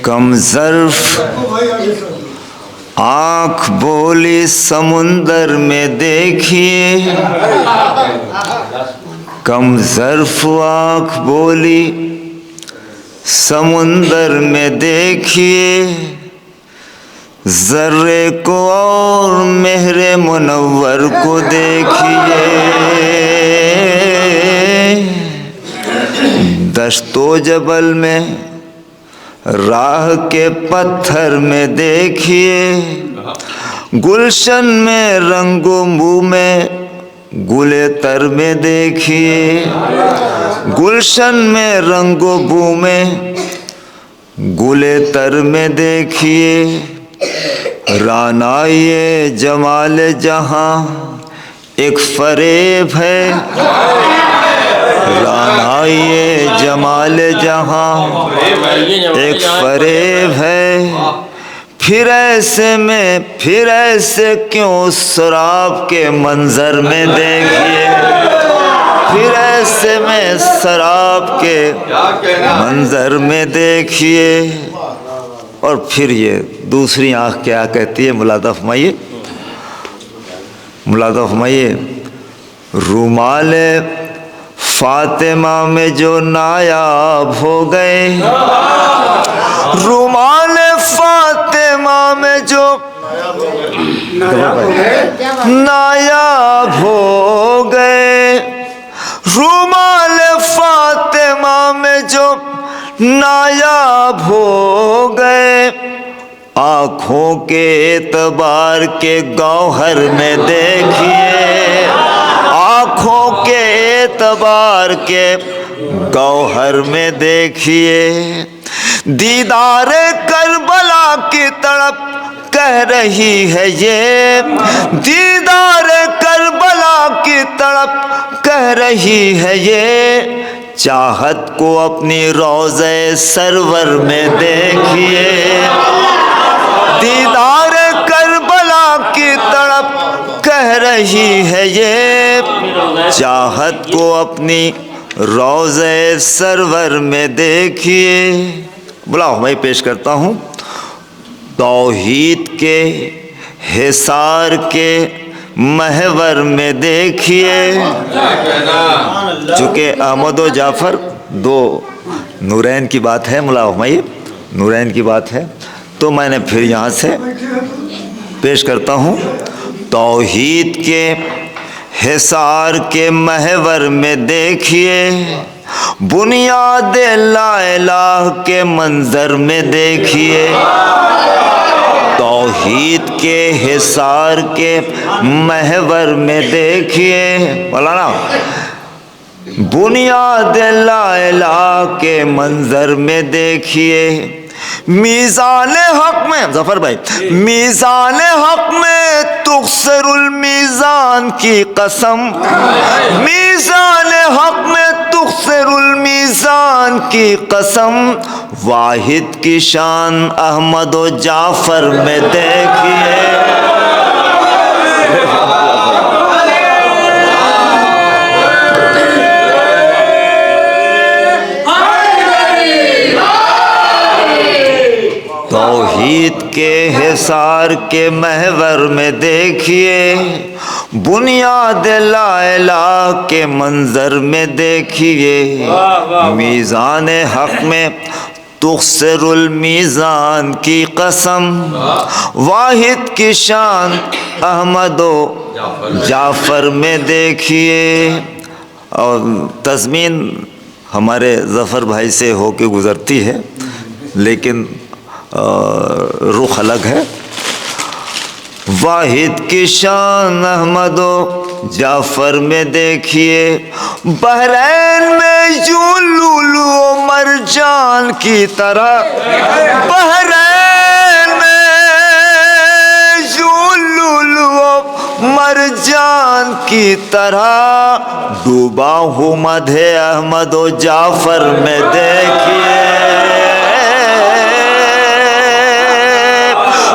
کم ظرف آنکھ بولی سمندر میں دیکھیے، کم ظرف آنکھ بولی سمندر میں دیکھیے، ذرے کو اور مہر منور کو دیکھیے، دشت و جبل میں راہ کے پتھر میں دیکھیے، گلشن میں رنگ و بو میں گلے تر میں دیکھیے، گلشن میں رنگ و بو میں گلے تر میں دیکھیے، رعنائی جمال جہاں ایک فریب ہے، رعنائی جمال جہاں ایک فریب ہے، پھر ایسے کیوں سراب کے منظر میں دیکھیے، پھر ایسے میں سراب کے منظر میں دیکھیے۔ اور پھر یہ دوسری آنکھ کیا کہتی ہے، ملاحظہ فرمائیے، ملاحظہ فرمائیے، رومال فاطمہ میں جو نایاب ہو گئے، رومال فاطمہ میں جو نایاب ہو گئے، رومال فاطمہ میں جو نایاب ہو گئے، آنکھوں کے اعتبار کے گوہر میں دیکھیے، آنکھوں کے اعتبار کے گوہر میں دیکھیے، دیدار کربلا کی تڑپ کہہ رہی ہے یہ، دیدار کربلا کی تڑپ کہہ رہی ہے یہ، چاہت کو اپنی روضہ سرور میں دیکھیے، دیدار کربلا کی تڑپ کہہ رہی ہے یہ، چاہت کو اپنی روضہ سرور میں دیکھیے۔ بلاؤ میں پیش کرتا ہوں، توحید کے حصار کے محور میں دیکھیے، چونکہ احمد و جعفر دو نورین کی بات ہے، ملاحظہ نورین کی بات ہے، تو میں نے پھر یہاں سے پیش کرتا ہوں، توحید کے حصار کے محور میں دیکھیے، بنیاد لا الہ کے منظر میں دیکھیے، توحید کے حصار کے محور میں دیکھیے، مولانا بنیاد لا الہ کے منظر میں دیکھیے، میزان حق میں ظفر بھائی، میزان حق میں تخسر المیزان کی قسم، میزان حق میں تخسر المیزان کی قسم، واحد کی شان احمد و جعفر میں دیکھیے، توحید کے حصار کے محور میں دیکھیے، بنیاد لا الہ کے منظر میں دیکھیے، میزان حق میں تخسر المیزان کی قسم، واحد کی شان احمد و جعفر میں دیکھیے۔ اور تضمین ہمارے ظفر بھائی سے ہو کے گزرتی ہے، لیکن رخ الگ ہے، واحد کی شان احمد و جعفر میں دیکھیے، بحرین میں یوں لولو و مرجان کی طرح، بحرین میں یوں لولو و مرجان کی طرح، ڈوبا ہوں مدح احمد و جعفر میں دیکھیے،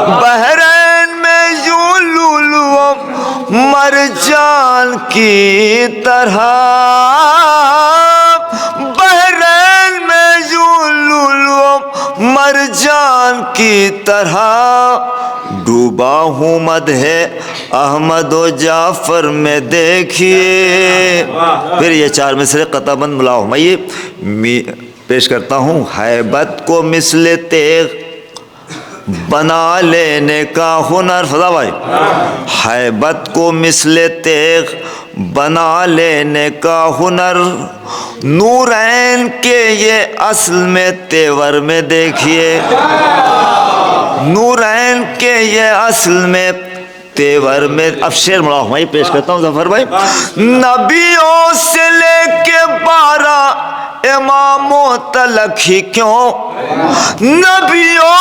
بحرین میں یوں لولو و مرجان کی طرح، بحرین میں یوں لولو و مرجان کی طرح ڈوبا ہوں مدح احمد و جعفر میں دیکھیے. پھر یہ 4 مصرے قطع بند ملا حمیہ پیش کرتا ہوں. ہیبت کو مثل تیغ بنا لینے کا ہنر. فضا بھائی, ہیبت کو مثل تیغ بنا لینے کا ہنر نورین کے یہ اصل میں تیور میں دیکھیے. نورین کے یہ اصل میں تیور میں. اب شعر ملا حمیہ پیش کرتا ہوں ظفر بھائی. نبیوں سے لے کے 12 اماموں تلک ہی کیوں, نبیوں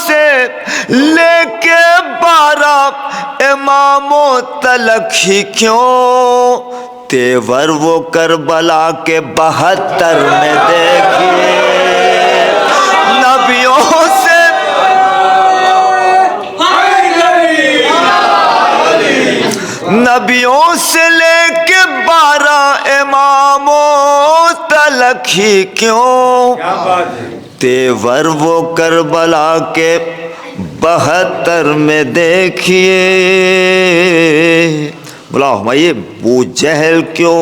سے لے کے 12 اماموں تلک ہی کیوں, تیور وہ کربلا کے 72 میں دیکھیے. نبیوں سے نبیوں سے لے کے 12 اماموں تلک ہی کیوں, تیور وہ کربلا کے 72 میں دیکھیے. بلا حمیہ بو جہل کیوں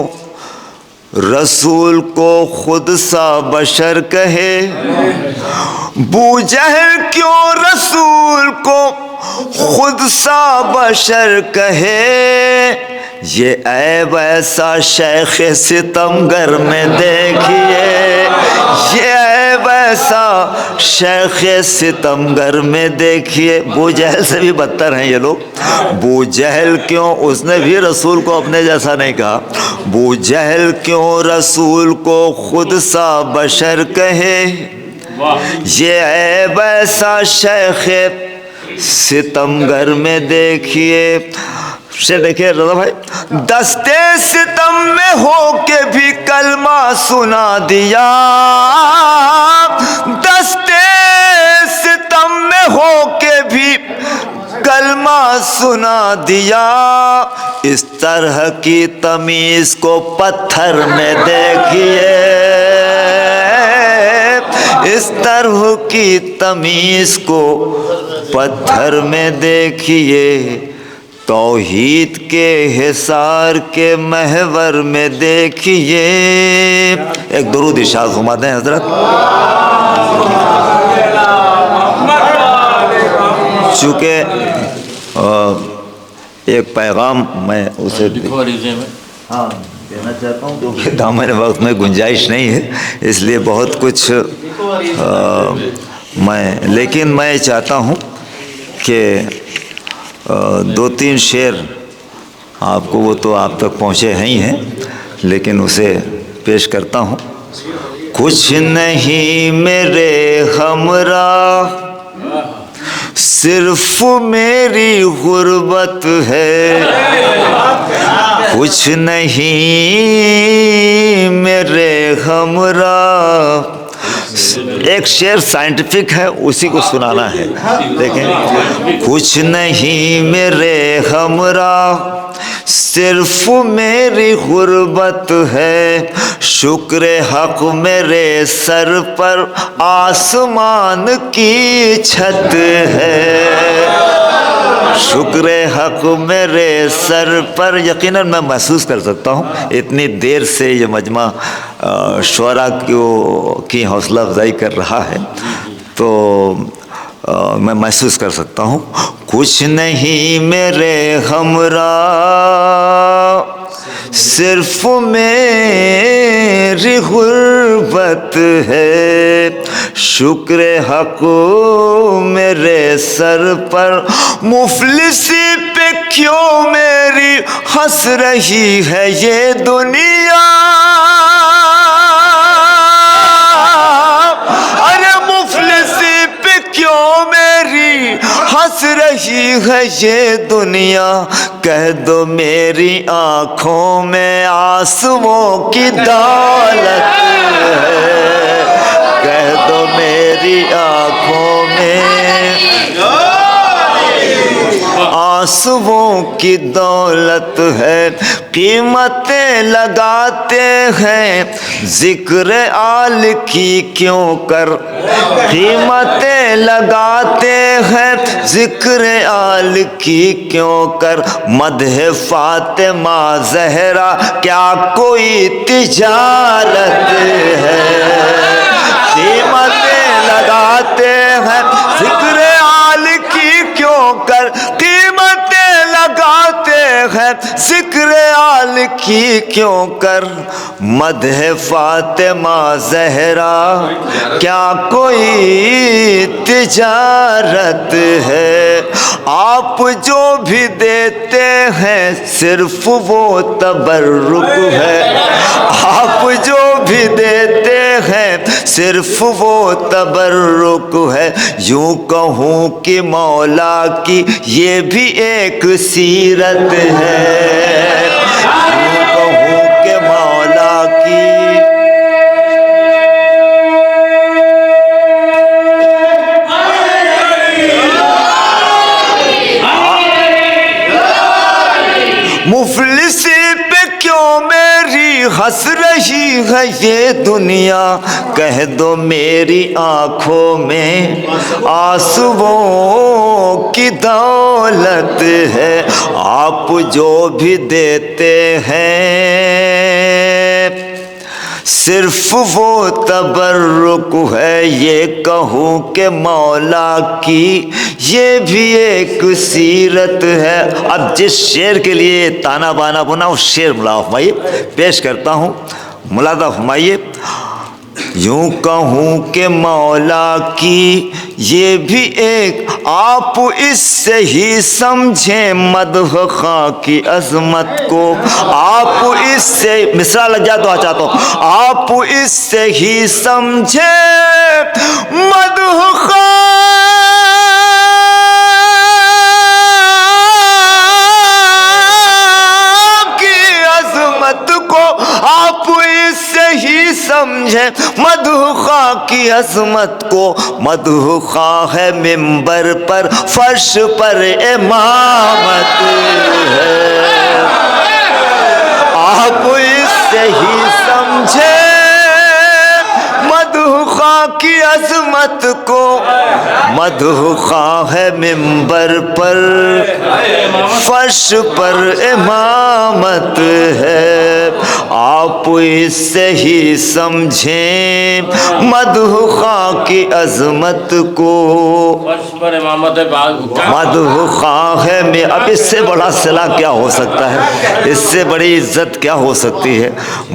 رسول کو خود سا بشر کہے, بو جہل کیوں رسول کو خود سا بشر کہے, یہ عیب ایسا شیخ ستمگر میں دیکھیے. یہ عیب ایسا شیخ ستمگر میں دیکھیے. بو جہل سے بھی بدتر ہیں یہ لوگ. بو جہل کیوں, اس نے بھی رسول کو اپنے جیسا نہیں کہا. بو جہل کیوں رسول کو خود سا بشر کہے, یہ عیب ایسا شیخ ستمگر میں دیکھیے. دیکھیے رضا بھائی, دستے ستم میں ہو کے بھی کلمہ سنا دیا. دستے ستم میں ہو کے بھی کلمہ سنا دیا. اس طرح کی تمیز کو پتھر میں دیکھیے. اس طرح کی تمیز کو پتھر میں دیکھیے. توحید کے حصار کے محور میں دیکھیے. ایک درود ارشاد فرما دیں حضرت. چونکہ ایک پیغام میں اسے دینا چاہتا ہوں کیونکہ دامن وقت میں گنجائش نہیں ہے, اس لیے بہت کچھ لیکن میں چاہتا ہوں کہ 2-3 شعر آپ کو, وہ تو آپ تک پہنچے ہی ہیں, لیکن اسے پیش کرتا ہوں. کچھ نہیں میرے ہمراہ صرف میری غربت ہے. کچھ نہیں میرے ہمراہ. ایک شعر سائنٹیفک ہے, اسی کو سنانا ہے. دیکھیں, کچھ نہیں میرے ہمراہ صرف میری غربت ہے. شکر حق میرے سر پر آسمان کی چھت ہے. شکر حق میرے سر پر. یقیناً میں محسوس کر سکتا ہوں, اتنی دیر سے یہ مجمع شعراء کی حوصلہ افزائی کر رہا ہے, تو میں محسوس کر سکتا ہوں. کچھ نہیں میرے ہمراہ صرف میری غربت ہے. شکر حق میرے سر پر مفلسی پہ کیوں میری ہنس رہی ہے یہ دنیا. ارے مفلسی پہ کیوں میری ہنس رہی ہے یہ دنیا. کہہ دو میری آنکھوں میں آنسوؤں کی دولت ہے. کہہ دو میری آنکھوں میں आंसुओं की दौलत है, कीमतें लगाते हैं जिक्र आल की क्यों कर, कीमतें लगाते हैं जिक्र आल की क्यों कर, मदह फातिमा ज़हरा क्या कोई तिजारत है, कीमतें लगाते हैं जिक्र आल की क्यों कर, कीमतें लगाते हैं जिक्र आल की क्यों कर, मदह फातिमा ज़हरा क्या कोई तिजारत है, आप जो भी देते हैं सिर्फ वो तबर्रुक है, आप जो भी देते हैं सिर्फ वो तबर्रुक है, यूं कहूँ कि मौला की ये भी एक सीरत है, यूं कहूँ कि मौला की मुफलिसी पे क्यों मेरी हंस रही है ये दुनिया, कह दो मेरी आंखों में आंसुओं की दौलत है, आप जो भी देते हैं सिर्फ वो तबर्रुक है, ये कहूँ कि मौला की ये भी एक सीरत है। अब जिस शेर के लिए ताना बाना बुना उस शेर मुलादा फरमाइए, पेश करता हूँ, मुलादा फरमाइए। यूं कहूँ कि मौला की ये भी एक, आप इससे ही समझें मदह खां की अजमत को, आप इससे मिसरा लग जाए तो चाहता हूँ, आप इससे ही समझें मदह खां की अजमत को, आप इससे ही समझे मदह खां की अजमत को, मदह खां है मिंबर पर फर्श पर इमामत है, आप इससे ही समझे मदह खां की अजमत को, मदह खां है मिंबर पर फर्श पर इमामत है, आप इससे ही समझें मदह खां की अजमत को, मदह खां है में। अब इससे बड़ा सिला क्या हो सकता है, इससे बड़ी इज्जत क्या हो सकती है।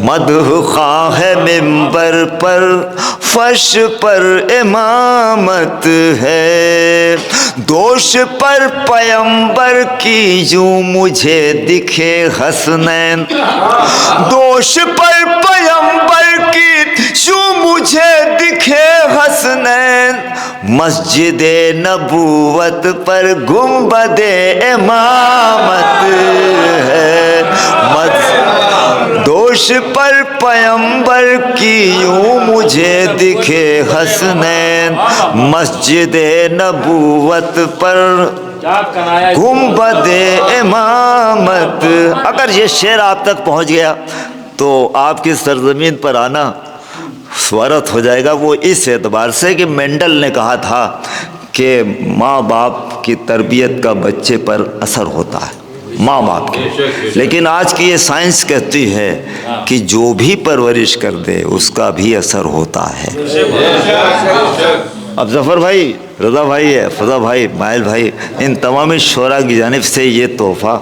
मदह खां है मिंबर पर फर्श पर इमामत है, दोष पर पैगंबर की यूं मुझे दिखे हसनैन, दोष पर पैगंबर की यूं मुझे दिखे हसनैन, मस्जिदे नबूवत पर गुंबदे इमामत है, दोष पर पैगंबर की यूं मुझे दिखे हसनैन, मस्जिदे नबूवत पर गुंबदे इमामत। अगर ये शेर आप तक पहुंच गया तो आपकी सरजमीन पर आना स्वागत हो जाएगा। वो इस एतबार से कि मेंडल ने कहा था कि माँ बाप की तरबियत का बच्चे पर असर होता है, माँ बाप की, लेकिन आज की ये साइंस कहती है कि जो भी परवरिश कर दे उसका भी असर होता है। अब जफ़र भाई, रज़ा भाई है, फज़ा भाई, माइल भाई, इन तमामी शोरा की जानिब से ये तोहफ़ा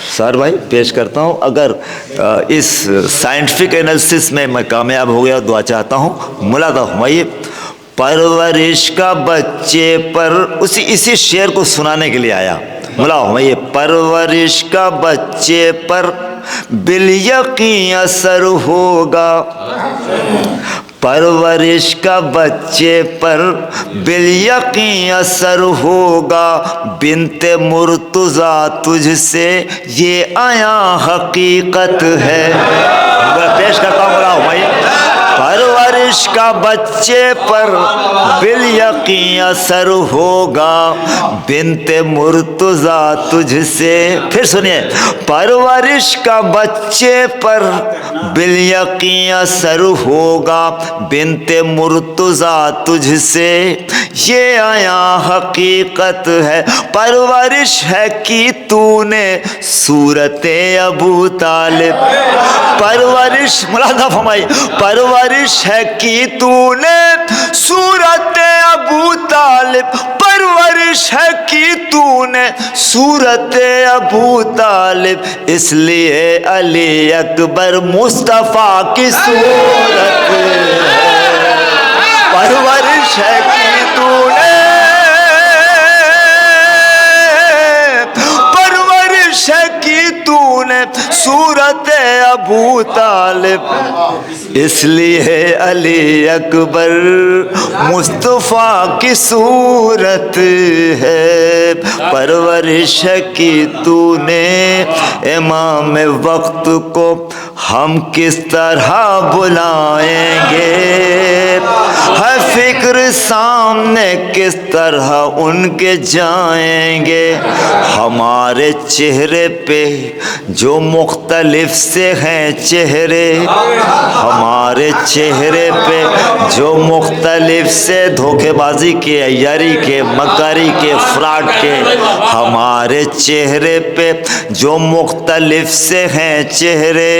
सर भाई पेश करता हूँ। अगर इस साइंटिफिक एनालिसिस में मैं कामयाब हो गया दुआ चाहता हूँ। मुलादा फरमाइए। परवरिश का बच्चे पर, इसी शेर को सुनाने के लिए आया। मुलादा फरमाइए। परवरिश का बच्चे पर बिल यकीन असर होगा, परवरिश का बच्चे पर बिल यकीन असर होगा, बिनते मुर्तज़ा तुझसे ये आया हकीकत है। मैं पेश करता हूँ भाई। परवरिश परवरिश का बच्चे पर बिल यकीन असर होगा बिनते मुर्तजा तुझसे। फिर सुनिए, परवरिश का बच्चे पर बिल यकीन असर होगा बिनते मुर्तजा तुझसे। ये आया हकीकत है परवरिश है कि तूने सूरते अबू तालिब। परवरिश मुलाजा फरमाई, परवरिश है कि तूने सूरते अबू तालिब। परवरिश है कि तूने सूरते अबू तालिब। इसलिए अली अकबर मुस्तफ़ा की सूरत है। परवरिश है कि तूने, परवरिश है कि तूने सूरत अबू तालिब। इसलिए अली अकबर मुस्तफ़ा की सूरत है। परवरिश की तूने इमाम वक्त को हम किस तरह बुलाएंगे। है फिक्र सामने किस तरह उनके जाएंगे। हमारे चेहरे पे जो मुख्तलिफ से हैं चेहरे, हमारे चेहरे पे जो मुख्तलिफ से धोखेबाजी के, अय्यारी के, मकारी के, फ्रॉड के, हमारे चेहरे पे जो मुख्तलिफ से हैं चेहरे,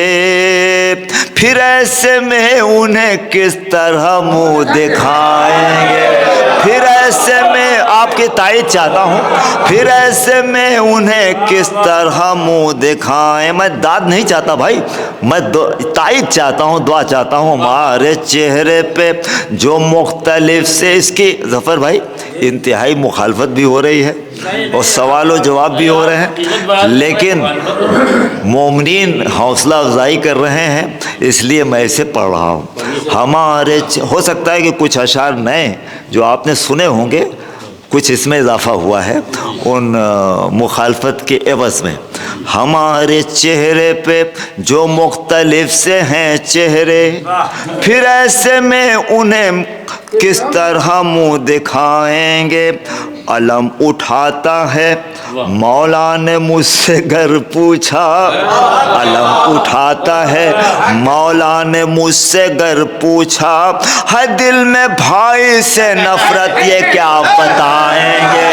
फिर ऐसे में उन्हें किस तरह मुँह दिखाएंगे। फिर ऐसे में आपकी ताईद चाहता हूँ, फिर ऐसे में उन्हें किस तरह मुँह दिखाएं। मैं दाद नहीं चाहता भाई, मैं ताईद चाहता हूँ, दुआ चाहता हूँ। हमारे चेहरे पे जो मुख्तलिफ से, इसकी ज़फ़र भाई इंतहाई मुखालफत भी हो रही है और सवाल व जवाब भी हो रहे हैं, लेकिन मोमिनीन हौसला अफजाई कर रहे हैं, इसलिए मैं इसे पढ़ रहा हूँ। हमारे हो सकता है कि कुछ अशार नए जो आपने सुने होंगे, कुछ इसमें इजाफा हुआ है उन मुखालफत के एवज़ में। हमारे चेहरे पे जो मुख्तलिफ से हैं चेहरे, फिर ऐसे में उन्हें किस तरह मुँह दिखाएंगे। अलम उठाता है मौला ने मुझसे घर पूछा। अलम उठाता है मौला ने मुझसे घर पूछा। है दिल में भाई से नफरत ये क्या बताएंगे।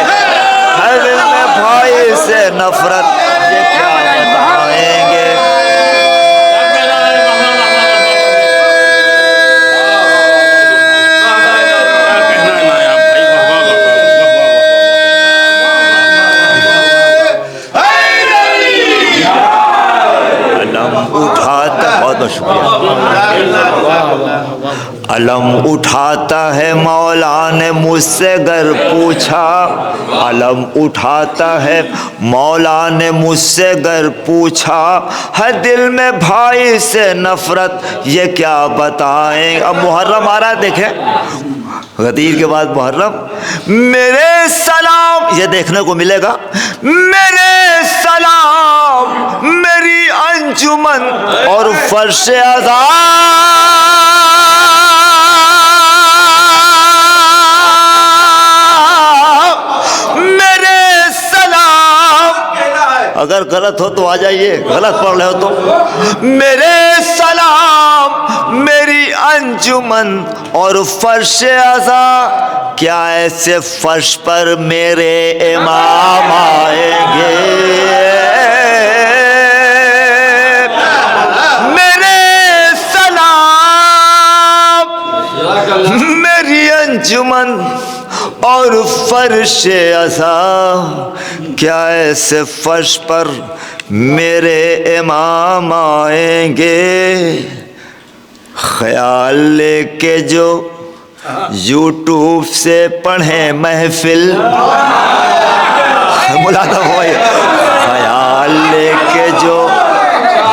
है दिल में भाई से नफरत ये क्या बताएंगे। अलम उठाता है मौला ने मुझसे घर पूछा। अलम उठाता है मौला ने मुझसे घर पूछा। है दिल में भाई से नफरत ये क्या बताएं। अब मुहर्रम आ रहा है, देखें गदीर के बाद मुहर्रम। मेरे सलाम ये देखने को मिलेगा। मेरे सलाम मेरी अंजुमन और फर्श अज़ा। अगर गलत हो तो आ जाइए, गलत पढ़ रहे हो तो। मेरे सलाम मेरी अंजुमन और फर्श अज़ा। क्या ऐसे फर्श पर मेरे इमाम आएंगे। मेरे सलाम मेरी अंजुमन और फर्श अज़ा। क्या ऐसे फर्श पर मेरे इमाम आएंगे। ख्याल लेके जो यूट्यूब से पढ़े महफिल। मुलाज़ा हो, ख्याल लेके जो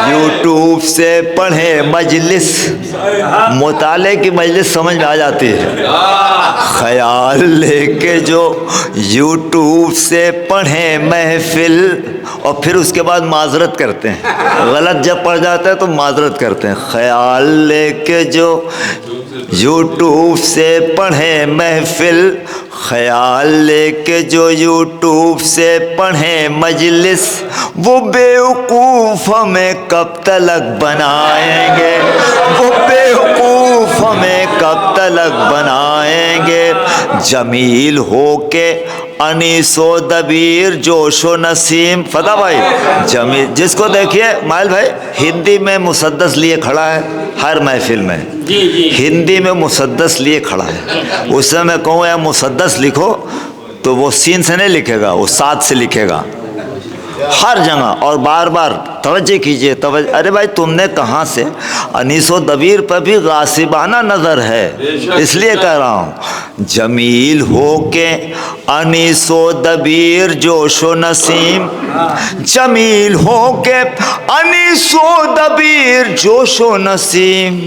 यूट्यूब से पढ़े मजलिस, मुताले की मजलिस समझ में आ जाती है। ख्याल लेके जो यूट्यूब से पढ़े महफिल और फिर उसके बाद माजरत करते हैं, गलत जब पढ़ जाता है तो माजरत करते हैं। ख्याल लेके जो यूट्यूब से पढ़े महफिल, ख्याल लेके जो यूट्यूब से पढ़े मजलिस, वो बेवकूफ़ हमें कब तलक बनाएंगे, वो बेवकूफ़ हमें कब तलक बनाएंगे। जमील हो के अनीसो दबीर जोशो नसीम, फता भाई जमील, जिसको देखिए माइल भाई हिंदी में मुसद्दस लिए खड़ा है हर महफिल में, हिंदी में मुसद्दस लिए खड़ा है। उससे मैं कहूँ यार मुसद्दस लिखो तो वो सीन से नहीं लिखेगा, वो साथ से लिखेगा हर जगह, और बार बार तवज्जो कीजिए तवज्जो। अरे भाई तुमने कहाँ से, अनीसो दबीर पर भी गासिबाना नज़र है, इसलिए कह रहा हूँ। जमील हो के अनीसो दबीर जोशो नसीम, जमील हो के अनीसो दबीर जोशो नसीम,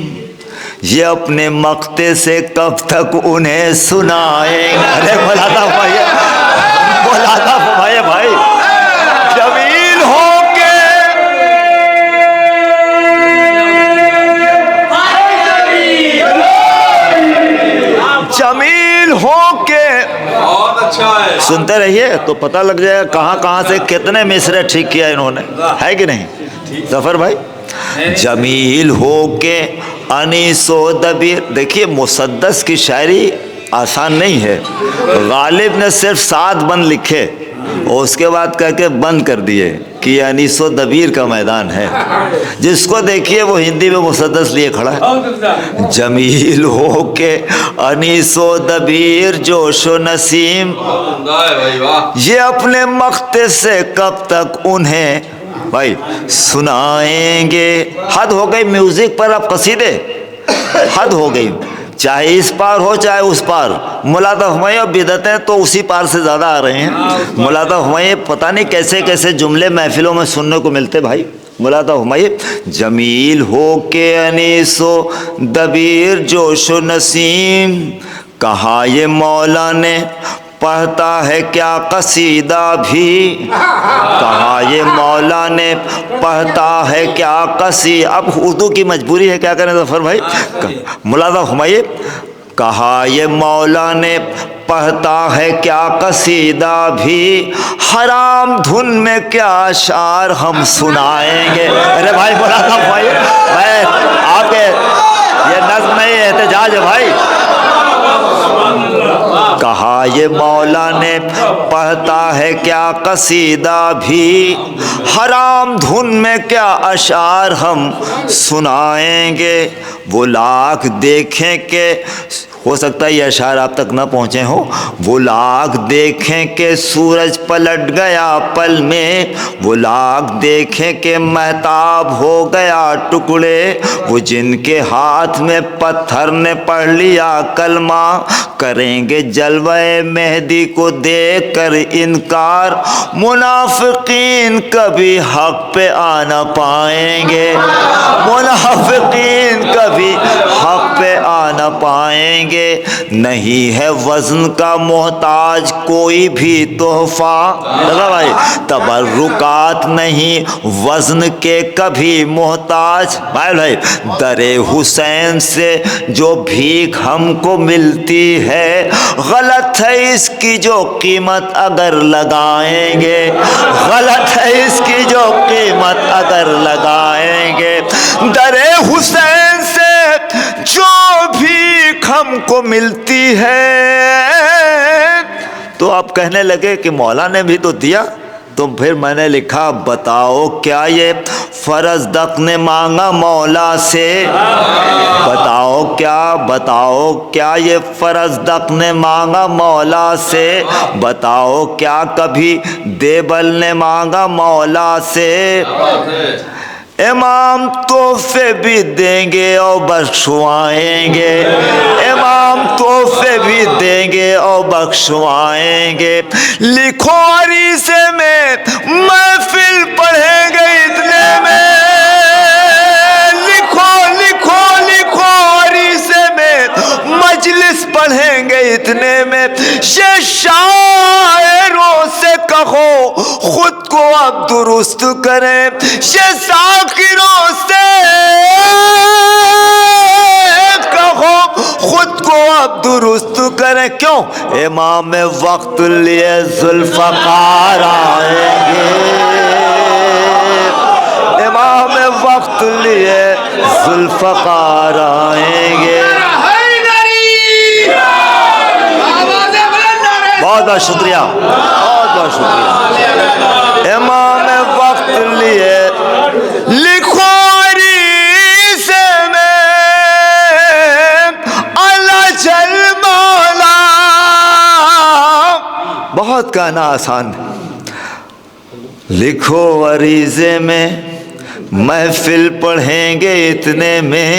ये अपने मक्ते से कब तक उन्हें सुनाएंगे। अरे बोलाता भाई, बोलाता भाई, भाई जमील हो के, जमील हो के, बहुत अच्छा है, सुनते रहिए तो पता लग जाएगा कहाँ कहाँ से कितने मिसरे ठीक किया इन्होंने, है कि नहीं जफर भाई। जमील हो के अनीसो दबीर, देखिए मुसद्दस की शायरी आसान नहीं है। गालिब ने सिर्फ 7 बंद लिखे और उसके बाद कह के बंद कर दिए कि ये अनीसो दबीर का मैदान है। जिसको देखिए वो हिंदी में मुसद्दस लिए खड़ा है। जमील हो के अनीसो दबीर जोशो नसीम, ये अपने मख्ते से कब तक उन्हें भाई सुनाएंगे। हद हो गई म्यूजिक पर अब कसीदे, हद हो गई, चाहे इस पार हो चाहे उस पार। मुलादा हुमायूं बिदतें तो उसी पार से ज़्यादा आ रहे हैं। मुलादा हुमायूं पता नहीं कैसे कैसे जुमले महफिलों में सुनने को मिलते भाई। मुलादा हुमायूं जमील हो के अनीसो दबीर जोशो नसीम, कहा ये मौला ने पढ़ता है क्या कसीदा भी, कहा ये मौला ने पढ़ता है क्या कसी। अब उर्दू की मजबूरी है, क्या करें जफर भाई। मुलादा हुमायूं कहा ये मौला ने पढ़ता है क्या कसीदा भी, हराम धुन में क्या अशार हम सुनाएंगे। अरे भाई मुलादा हुमायूं भाई, आपके ये नज़्म नहीं एहतजाज है भाई। कहा ये मौला ने पढ़ता है क्या कसीदा भी, हराम धुन में क्या अशार हम सुनाएंगे। वो लाख देखें के, हो सकता है ये अशार आप तक न पहुँचे हो। वो लाख देखें कि सूरज पलट गया पल में, वो लाख देखें कि महताब हो गया टुकड़े, वो जिनके हाथ में पत्थर ने पढ़ लिया कलमा, करेंगे जलवे मेहदी को देख कर इनकार। मुनाफिकीन कभी हक पे आ न पाएंगे, मुनाफिकीन कभी हक पे आ न पाएंगे। नहीं है वज़न का मोहताज कोई भी तोहफा, भाई तबर्रुकात नहीं वज़न के कभी मोहताज। भाई दरे हुसैन से जो भीख हमको मिलती है, गलत है इसकी जो कीमत अगर लगाएंगे, गलत है इसकी जो कीमत अगर लगाएंगे। दरे हुसैन से जो भीख हमको मिलती है, तो आप कहने लगे कि मौला ने भी तो दिया। तो फिर मैंने लिखा बताओ क्या ये फ़र्ज़ दक ने मांगा मौला से, बताओ क्या ये फ़र्ज़ दक ने मांगा मौला से, बताओ क्या कभी देबल ने मांगा मौला से। इमाम तोहफे भी देंगे और बख्शवाएंगे, इमाम तोहफे भी देंगे और बख्शवाएंगे। लिखो अरीसे में महफिल पढ़ेंगे इतने में, लिखो लिखो लिखो अरीसे में मजलिस पढ़ेंगे इतने में। ये शायरों से कहो खुद को अब दुरुस्त करें, ये साकिरों से कहो خود کو اب درست کریں. کیوں؟ امام وقت لیے ذوالفقار آئیں گے. امام وقت لیے ذوالفقار آئیں گے. بہت بہت شکریہ، بہت بہت شکریہ. امام وقت لیے لکھو عریضے میں اللہ جل مولا. بہت کہنا آسان ہے. لکھو عریضے میں محفل پڑھیں گے اتنے میں.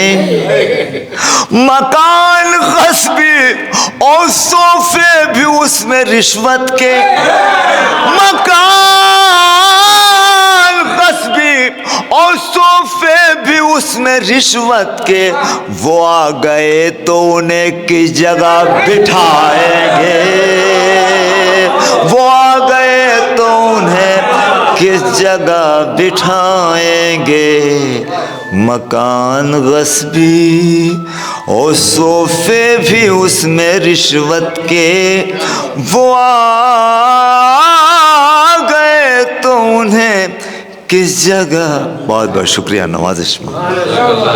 مکان غصبی اور صوفے بھی اس میں رشوت کے. مکان غصبی اور صوفے بھی اس میں رشوت کے. وہ آ گئے تو انہیں کس جگہ بٹھائیں گے. وہ آ گئے تو انہیں کس جگہ بٹھائیں گے. مکان غصبی اور صوفے بھی اس میں رشوت کے. وہ آ گئے تو انہیں کس جگہ. بہت بہت شکریہ، نوازش.